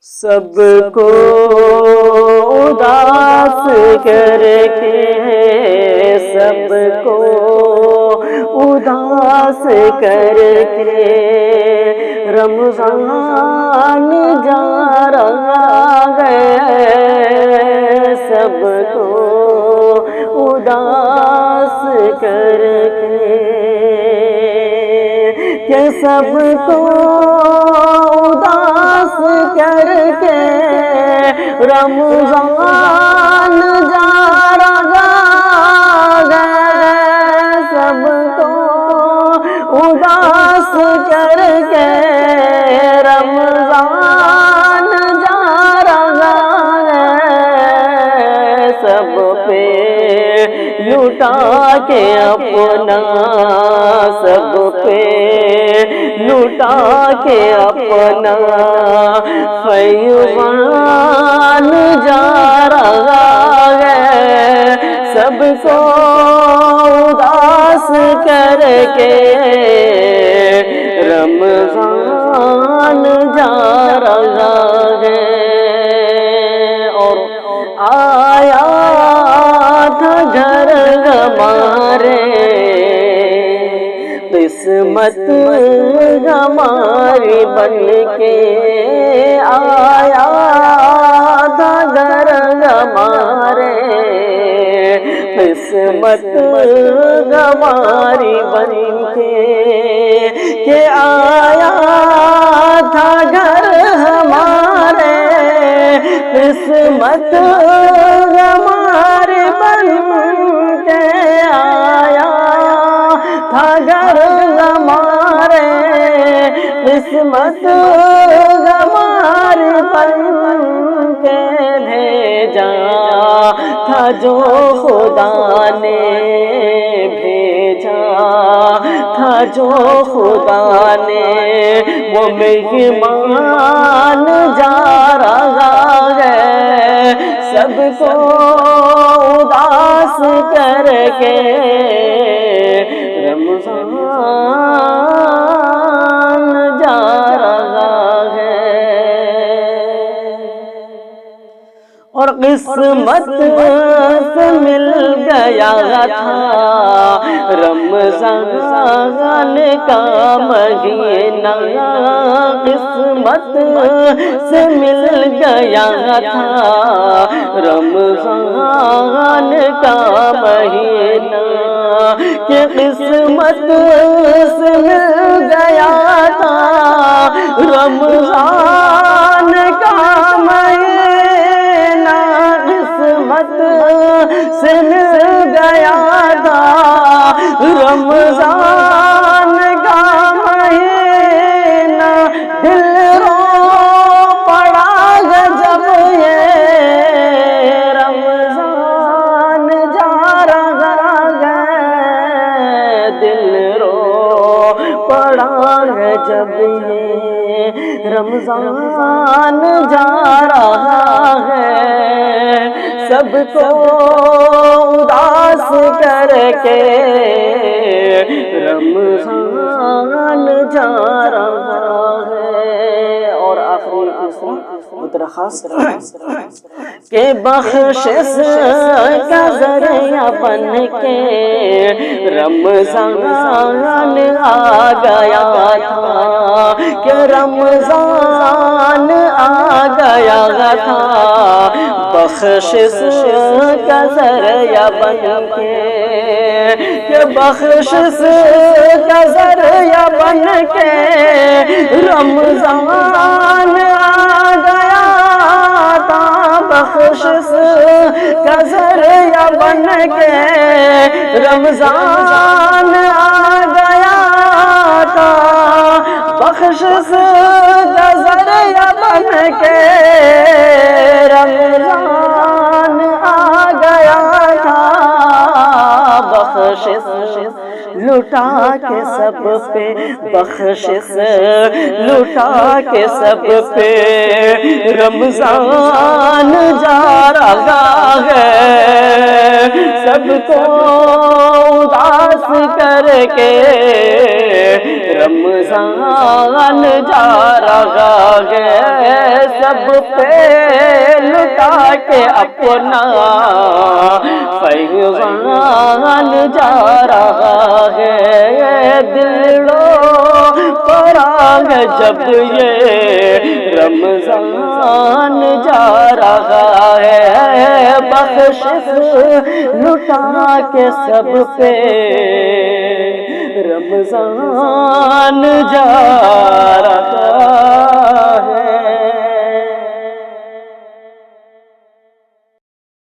سب کو اداس کر کے، سب کو اداس کر کے رمضان جا رہا ہے، سب کو اداس کر کے، کہ سب کو اداس کر کے رمضان جا رہا ہے، سب کو اداس کر کے رمضان جا رہا ہے، سب پہ لٹا کے اپنا، سب پہ لٹا کے اپنا فیضان جا رہا ہے، سب کو اداس کر کے رمضان جا رہا ہے۔ اور آیا تھا گھر ہمارے، قسمت ہماری بن کے آیا تھا گھر ہمارے، قسمت ہماری بن کے، کہ آیا تھا گھر ہمارے، قسمت ہماری بن کے آیا تھا گھر ہمارے، قسمت ہماری بن کے بھیجا تھا جو خدا نے، بھیجا تھا جو خدا نے، وہ مہمان جا رہا ہے، سب کو اداس کر کے رمضان جا رہا ہے۔ اور قسمت سے مل گیا تھا رمضان کا مہینہ، قسمت سے مل گیا تھا رمضان کا مہینہ، کہ قسمت سے مل گیا تھا رمضان کا مہینہ، قسمت سے مل گیا تھا رمضان کا مہینہ، دل رو پڑا جب یہ رمضان جا رہا ہے، دل رو پڑا ہے جب یہ رمضان جا رہا ہے، سب کو اداس کر کے رمضان جا رہا ہے۔ اور آخری درخواست کہ بخشش کا ذریعہ بن کے رمضان آ گیا تھا، کہ رمضان آ گیا تھا، بخشش کا ذریعہ بن کے، کہ بخشش کا ذریعہ بن کے رمضان آ گیا تھا، بخشش کا ذریعہ بن کے رمضان آ گیا تھا، بخشش کا ذریعہ بن کے رمضان آ گیا تھا، بخشش لٹا کے سب پہ، بخشش لٹا کے سب پہ رمضان جا رہا ہے، سب کو اداس کر کے رمضان جا رہا ہے، سب پہ لٹا کے اپنا فیضان جا رہا ہے، دلوں پر آگ جب یہ رمضان جا رہا ہے، بخشش لٹا کے سب پہ رمضان جا